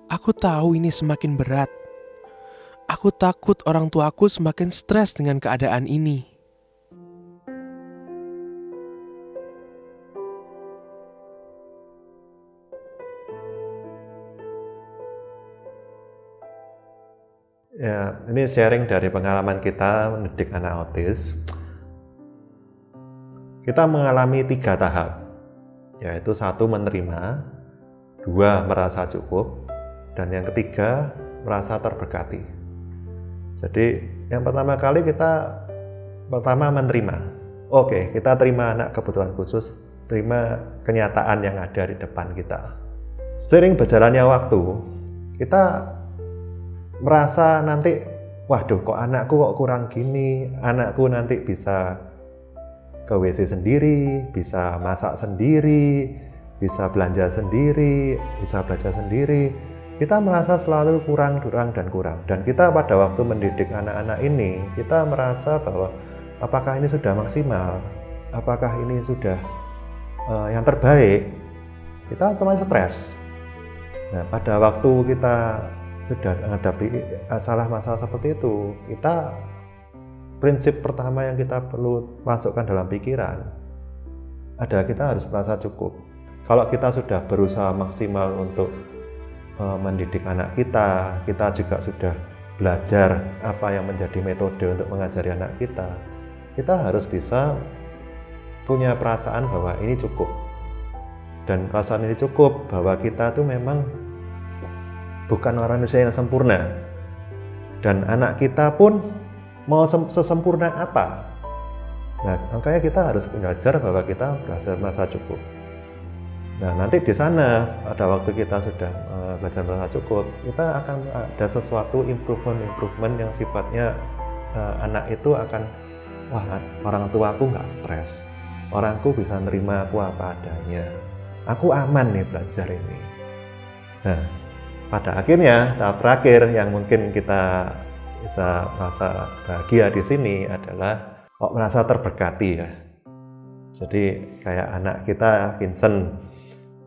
Aku tahu ini semakin berat. Aku takut orang tuaku semakin stres dengan keadaan ini. Ya, ini sharing dari pengalaman kita mendidik anak autis. Kita mengalami 3 tahap, yaitu 1 menerima, 2 merasa cukup, dan yang ketiga merasa terberkati. Jadi yang pertama kali kita menerima. Oke, kita terima anak kebutuhan khusus, terima kenyataan yang ada di depan kita. Sering berjalannya waktu, kita merasa nanti, waduh kok anakku kok kurang gini, anakku nanti bisa ke WC sendiri, bisa masak sendiri, bisa belanja sendiri, bisa belajar sendiri. Kita merasa selalu kurang. Dan kita pada waktu mendidik anak-anak ini, kita merasa bahwa apakah ini sudah maksimal, apakah ini sudah yang terbaik. Kita otomatis stres. Nah, pada waktu kita sudah menghadapi masalah seperti itu, prinsip pertama yang kita perlu masukkan dalam pikiran adalah kita harus merasa cukup. Kalau kita sudah berusaha maksimal untuk mendidik anak kita juga sudah belajar apa yang menjadi metode untuk mengajari anak kita harus bisa punya perasaan bahwa ini cukup. Dan perasaan ini cukup bahwa kita tuh memang bukan orang Indonesia yang sempurna, dan anak kita pun mau sesempurna apa. Nah, makanya kita harus belajar bahwa kita merasa cukup. Nah, nanti di sana pada waktu kita sudah belajar merasa cukup, kita akan ada sesuatu improvement yang sifatnya anak itu akan, wah, orang tuaku nggak stres, orangku bisa nerima aku apa adanya, aku aman nih belajar ini. Nah, pada akhirnya tahap terakhir yang mungkin kita bisa merasa bahagia di sini adalah merasa terberkati ya. Jadi kayak anak kita Vincent,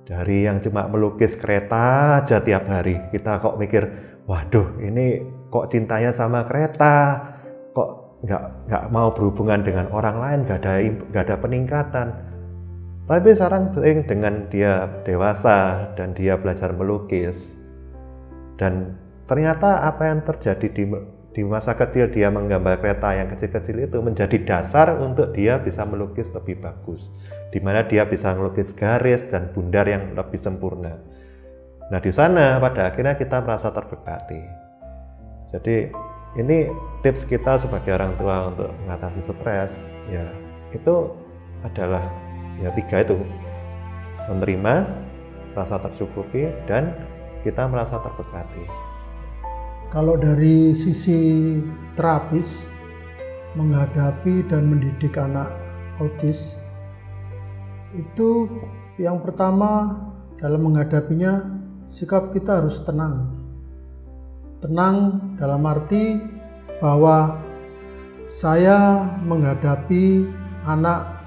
dari yang cuma melukis kereta aja tiap hari, kita kok mikir, waduh ini kok cintanya sama kereta, kok nggak mau berhubungan dengan orang lain, nggak ada peningkatan. Tapi sekarang dengan dia dewasa dan dia belajar melukis, dan ternyata apa yang terjadi di masa kecil dia menggambar kereta yang kecil-kecil itu menjadi dasar untuk dia bisa melukis lebih bagus, di mana dia bisa melukis garis dan bundar yang lebih sempurna. Nah, di sana pada akhirnya kita merasa terberkati. Jadi ini tips kita sebagai orang tua untuk mengatasi stres, ya itu adalah ya 3 itu: menerima, merasa tercukupi, dan kita merasa terberkati. Kalau dari sisi terapis, menghadapi dan mendidik anak autis, itu yang pertama dalam menghadapinya, sikap kita harus tenang. Tenang dalam arti bahwa saya menghadapi anak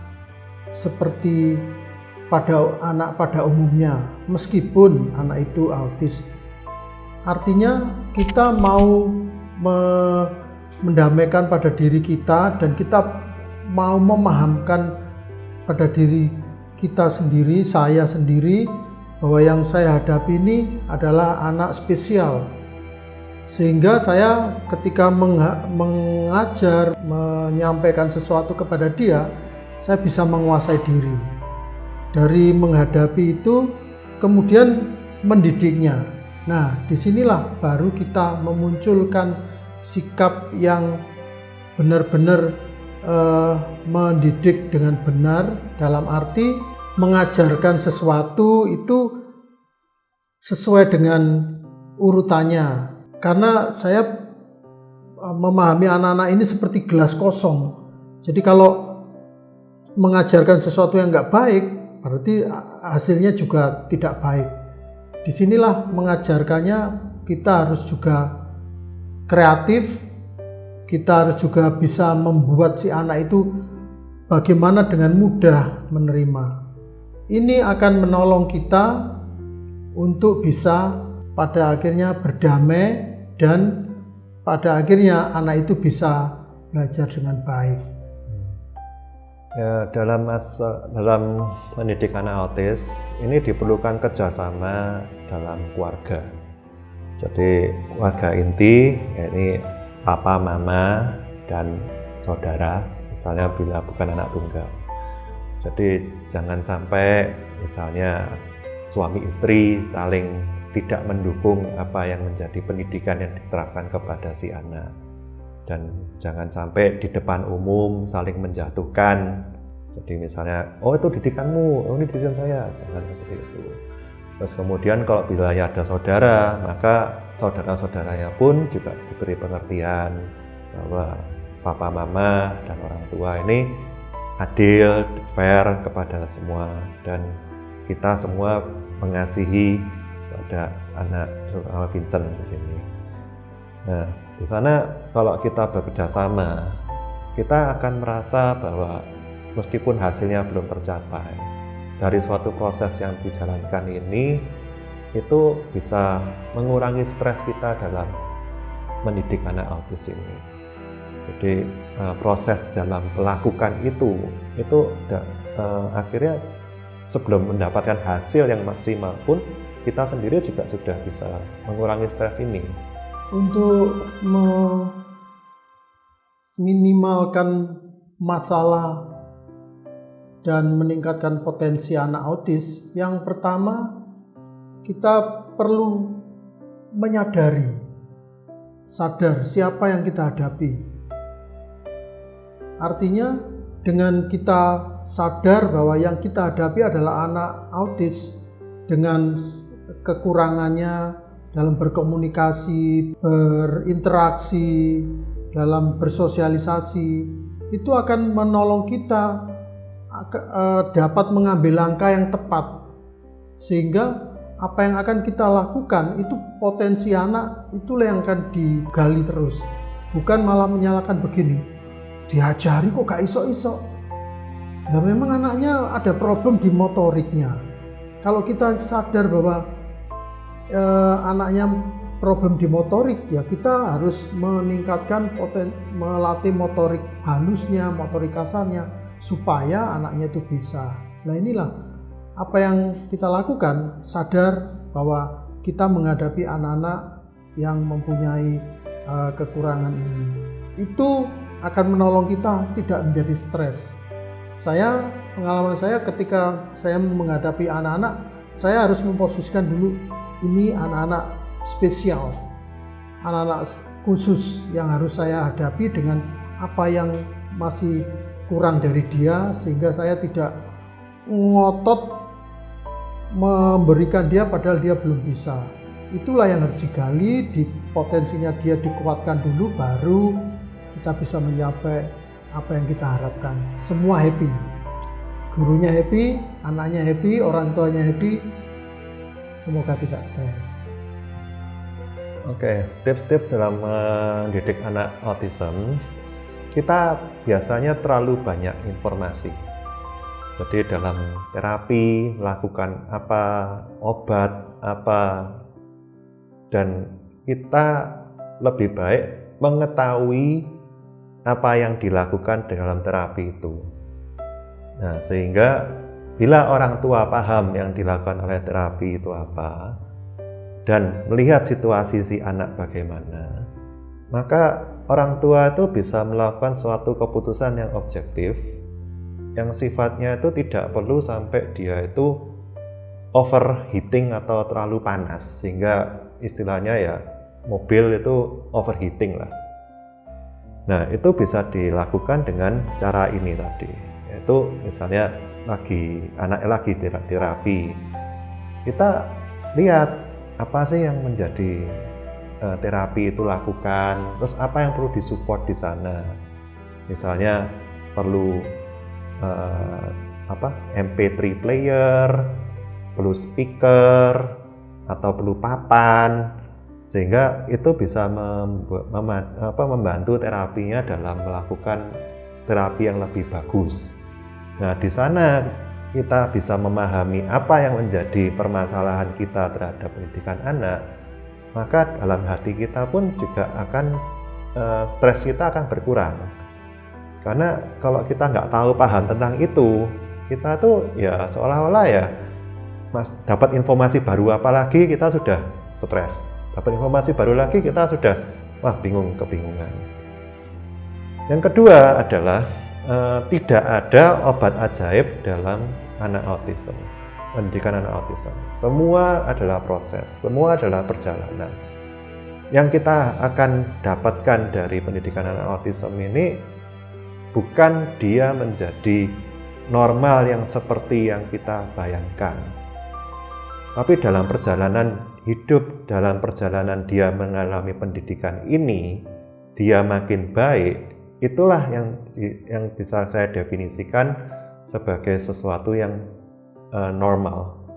seperti pada umumnya, meskipun anak itu autis. Artinya kita mau mendamaikan pada diri kita, dan kita mau memahamkan pada diri kita sendiri, saya sendiri, bahwa yang saya hadapi ini adalah anak spesial. Sehingga saya ketika mengajar, menyampaikan sesuatu kepada dia, saya bisa menguasai diri. Dari menghadapi itu, kemudian mendidiknya. Nah, disinilah baru kita memunculkan sikap yang benar-benar mendidik dengan benar, dalam arti mengajarkan sesuatu itu sesuai dengan urutannya. Karena saya memahami anak-anak ini seperti gelas kosong. Jadi kalau mengajarkan sesuatu yang nggak baik, berarti hasilnya juga tidak baik. Disinilah mengajarkannya kita harus juga kreatif, kita harus juga bisa membuat si anak itu bagaimana dengan mudah menerima. Ini akan menolong kita untuk bisa pada akhirnya berdamai dan pada akhirnya anak itu bisa belajar dengan baik. Ya, dalam mendidik anak autis ini diperlukan kerjasama dalam keluarga. Jadi keluarga inti, yakni papa, mama, dan saudara, misalnya bila bukan anak tunggal. Jadi jangan sampai misalnya suami istri saling tidak mendukung apa yang menjadi pendidikan yang diterapkan kepada si anak. Dan jangan sampai di depan umum saling menjatuhkan. Jadi misalnya, oh itu didikanmu, oh ini didikan saya, jangan seperti itu. Terus kemudian kalau bila ada saudara, maka saudara-saudaranya pun juga diberi pengertian bahwa papa, mama, dan orang tua ini adil, fair kepada semua, dan kita semua mengasihi pada anak terutama Vincent di sini. Nah, di sana kalau kita bekerja sama, kita akan merasa bahwa meskipun hasilnya belum tercapai, dari suatu proses yang dijalankan ini itu bisa mengurangi stres kita dalam mendidik anak autis ini. Jadi proses dalam melakukan itu akhirnya sebelum mendapatkan hasil yang maksimal pun kita sendiri juga sudah bisa mengurangi stres ini. Untuk meminimalkan masalah dan meningkatkan potensi anak autis, yang pertama kita perlu sadar siapa yang kita hadapi. Artinya dengan kita sadar bahwa yang kita hadapi adalah anak autis dengan kekurangannya dalam berkomunikasi, berinteraksi, dalam bersosialisasi, itu akan menolong kita dapat mengambil langkah yang tepat, sehingga apa yang akan kita lakukan itu potensi anak itulah yang akan digali terus, bukan malah menyalahkan begini, diajari kok gak iso-iso. Nah memang anaknya ada problem di motoriknya. Kalau kita sadar bahwa anaknya problem di motorik, ya kita harus meningkatkan melatih motorik halusnya, motorik kasarnya, supaya anaknya itu bisa. Nah inilah apa yang kita lakukan, sadar bahwa kita menghadapi anak-anak yang mempunyai kekurangan ini. Itu akan menolong kita tidak menjadi stres. Pengalaman saya ketika saya menghadapi anak-anak, saya harus memposisikan dulu, ini anak-anak spesial, anak-anak khusus yang harus saya hadapi dengan apa yang masih kurang dari dia, sehingga saya tidak ngotot memberikan dia padahal dia belum bisa. Itulah yang harus digali, di potensinya dia dikuatkan dulu, baru kita bisa mencapai apa yang kita harapkan. Semua happy, gurunya happy, anaknya happy, orang tuanya happy, semoga tidak stres. Oke, tips-tips dalam mendidik anak autism, kita biasanya terlalu banyak informasi. Jadi dalam terapi, lakukan apa, obat apa, dan kita lebih baik mengetahui apa yang dilakukan dalam terapi itu. Nah, sehingga bila orang tua paham yang dilakukan oleh terapi itu apa, dan melihat situasi si anak bagaimana, maka orang tua itu bisa melakukan suatu keputusan yang objektif, yang sifatnya itu tidak perlu sampai dia itu overheating atau terlalu panas, sehingga istilahnya ya mobil itu overheating lah. Nah itu bisa dilakukan dengan cara ini tadi, yaitu misalnya anaknya lagi terapi, kita lihat apa sih yang menjadi terapi itu lakukan, terus apa yang perlu disupport di sana. Misalnya perlu MP3 player, perlu speaker, atau perlu papan, sehingga itu bisa membantu terapinya dalam melakukan terapi yang lebih bagus. Nah, di sana kita bisa memahami apa yang menjadi permasalahan kita terhadap pendidikan anak, maka dalam hati kita pun juga akan stres kita akan berkurang. Karena kalau kita nggak tahu paham tentang itu, kita tuh ya seolah-olah ya dapat informasi baru apa lagi kita sudah stres. Dapat informasi baru lagi kita sudah kebingungan. Yang kedua adalah tidak ada obat ajaib dalam anak autism, pendidikan anak autism. Semua adalah proses, semua adalah perjalanan. Yang kita akan dapatkan dari pendidikan anak autism ini bukan dia menjadi normal yang seperti yang kita bayangkan. Tapi dalam perjalanan hidup, dalam perjalanan dia mengalami pendidikan ini, dia makin baik, itulah yang bisa saya definisikan sebagai sesuatu yang normal.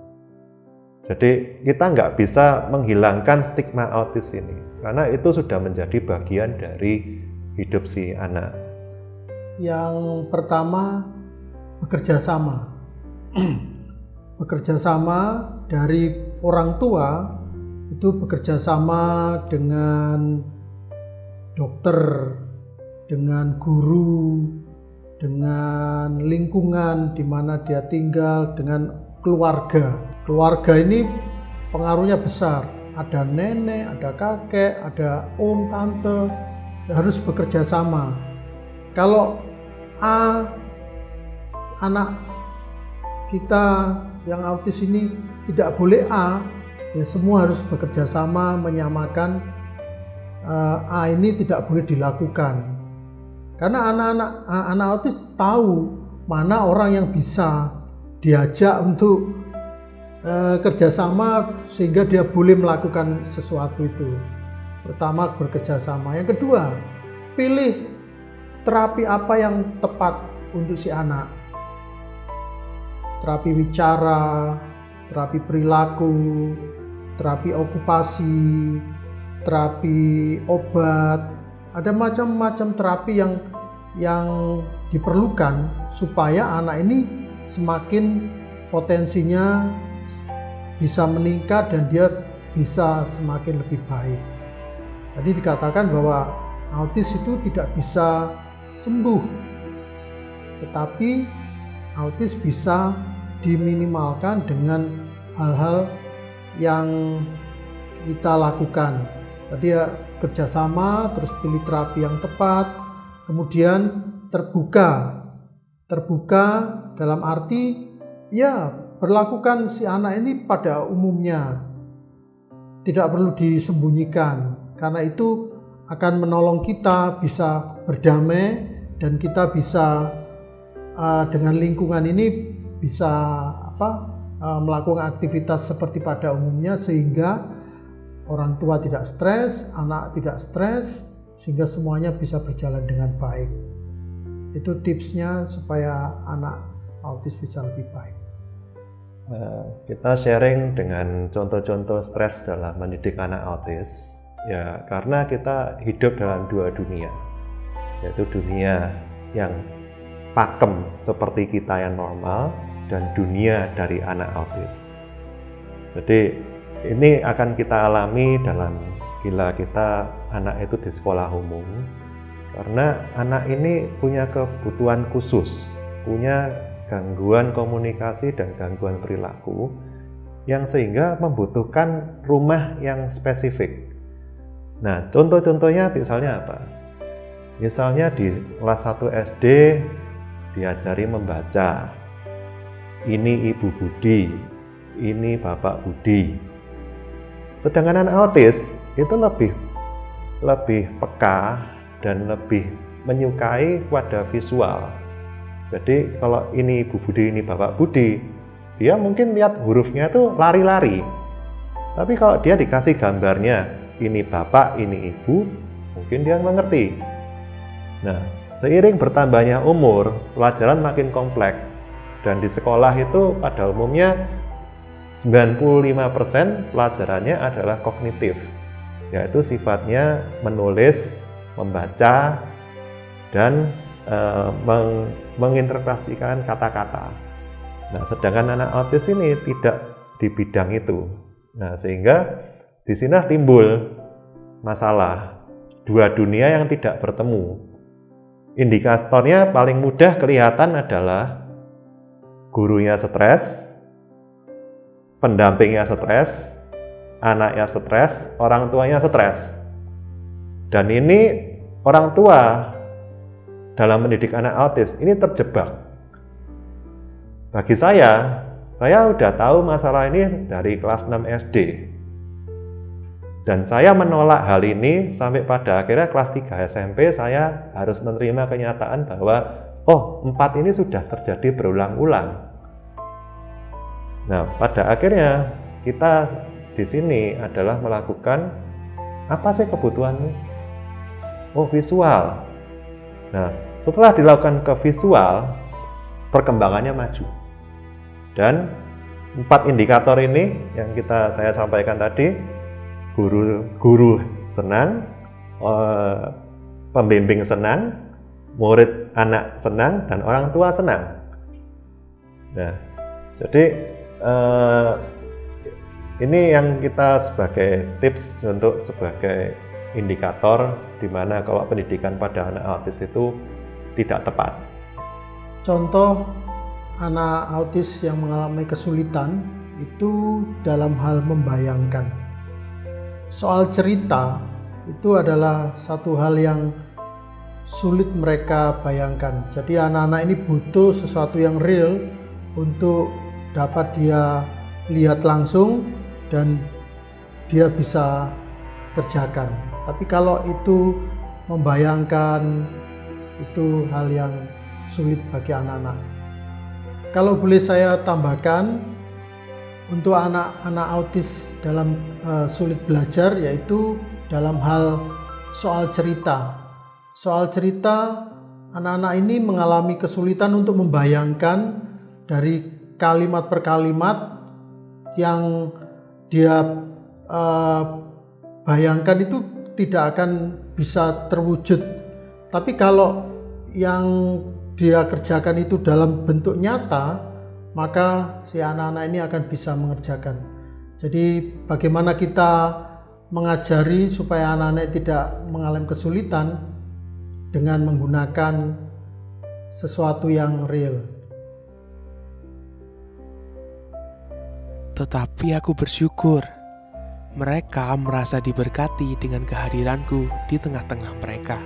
Jadi kita nggak bisa menghilangkan stigma autis ini, karena itu sudah menjadi bagian dari hidup si anak. Yang pertama, bekerja sama. Bekerja sama dari orang tua, itu bekerja sama dengan dokter, dengan guru, dengan lingkungan di mana dia tinggal, dengan keluarga. Keluarga ini pengaruhnya besar. Ada nenek, ada kakek, ada om, tante, harus bekerja sama. Kalau anak kita yang autis ini tidak boleh ya semua harus bekerja sama menyamakan. Ini tidak boleh dilakukan. Karena anak autis tahu mana orang yang bisa diajak untuk kerjasama sehingga dia boleh melakukan sesuatu itu. Pertama, bekerja sama. Yang kedua, pilih terapi apa yang tepat untuk si anak. Terapi bicara, terapi perilaku, terapi okupasi, terapi obat. Ada macam-macam terapi yang diperlukan supaya anak ini semakin potensinya bisa meningkat dan dia bisa semakin lebih baik. Tadi dikatakan bahwa autis itu tidak bisa sembuh, tetapi autis bisa diminimalkan dengan hal-hal yang kita lakukan. Tadi ya kerjasama, terus pilih terapi yang tepat, kemudian terbuka dalam arti ya berlakukan si anak ini pada umumnya, tidak perlu disembunyikan, karena itu akan menolong kita bisa berdamai dan kita bisa dengan lingkungan ini bisa melakukan aktivitas seperti pada umumnya, sehingga orang tua tidak stres, anak tidak stres, sehingga semuanya bisa berjalan dengan baik. Itu tipsnya supaya anak autis bisa lebih baik. Kita sharing dengan contoh-contoh stres dalam mendidik anak autis, ya karena kita hidup dalam dua dunia, yaitu dunia yang pakem seperti kita yang normal dan dunia dari anak autis. Jadi ini akan kita alami bila kita anak itu di sekolah umum, karena anak ini punya kebutuhan khusus, punya gangguan komunikasi dan gangguan perilaku yang sehingga membutuhkan rumah yang spesifik. Nah, contoh-contohnya misalnya apa? Misalnya di kelas 1 SD diajari membaca. Ini Ibu Budi, ini Bapak Budi. Sedangkan anak autis itu lebih peka dan lebih menyukai pada visual. Jadi kalau ini Ibu Budi, ini Bapak Budi, dia mungkin lihat hurufnya itu lari-lari. Tapi kalau dia dikasih gambarnya, ini Bapak, ini Ibu, mungkin dia mengerti. Nah, seiring bertambahnya umur, pelajaran makin kompleks. Dan di sekolah itu pada umumnya 95% pelajarannya adalah kognitif, yaitu sifatnya menulis, membaca, dan menginterpretasikan kata-kata. Nah, sedangkan anak autis ini tidak di bidang itu. Nah, sehingga Di sini timbul masalah dua dunia yang tidak bertemu. Indikatornya paling mudah kelihatan adalah gurunya stres, pendampingnya stres, anaknya stres, orang tuanya stres. Dan ini orang tua dalam mendidik anak autis ini terjebak. Bagi saya udah tahu masalah ini dari kelas 6 SD. Dan saya menolak hal ini sampai pada akhirnya kelas 3 SMP saya harus menerima kenyataan bahwa 4 ini sudah terjadi berulang-ulang. Nah, pada akhirnya kita di sini adalah melakukan apa sih kebutuhanmu? Visual. Nah, setelah dilakukan ke visual, perkembangannya maju. Dan 4 indikator ini yang saya sampaikan tadi, guru senang, pembimbing senang, murid anak senang, dan orang tua senang. Nah, jadi ini yang kita sebagai tips untuk sebagai indikator di mana kalau pendidikan pada anak autis itu tidak tepat. Contoh anak autis yang mengalami kesulitan itu dalam hal membayangkan. Soal cerita itu adalah satu hal yang sulit mereka bayangkan. Jadi anak-anak ini butuh sesuatu yang real untuk dapat dia lihat langsung dan dia bisa kerjakan. Tapi kalau itu membayangkan, itu hal yang sulit bagi anak-anak. Kalau boleh saya tambahkan, untuk anak-anak autis dalam sulit belajar, yaitu dalam hal soal cerita. Soal cerita, anak-anak ini mengalami kesulitan untuk membayangkan dari kalimat per kalimat yang dia bayangkan itu tidak akan bisa terwujud. Tapi kalau yang dia kerjakan itu dalam bentuk nyata, maka si anak-anak ini akan bisa mengerjakan. Jadi bagaimana kita mengajari supaya anak-anak tidak mengalami kesulitan dengan menggunakan sesuatu yang real. Tetapi aku bersyukur mereka merasa diberkati dengan kehadiranku di tengah-tengah mereka.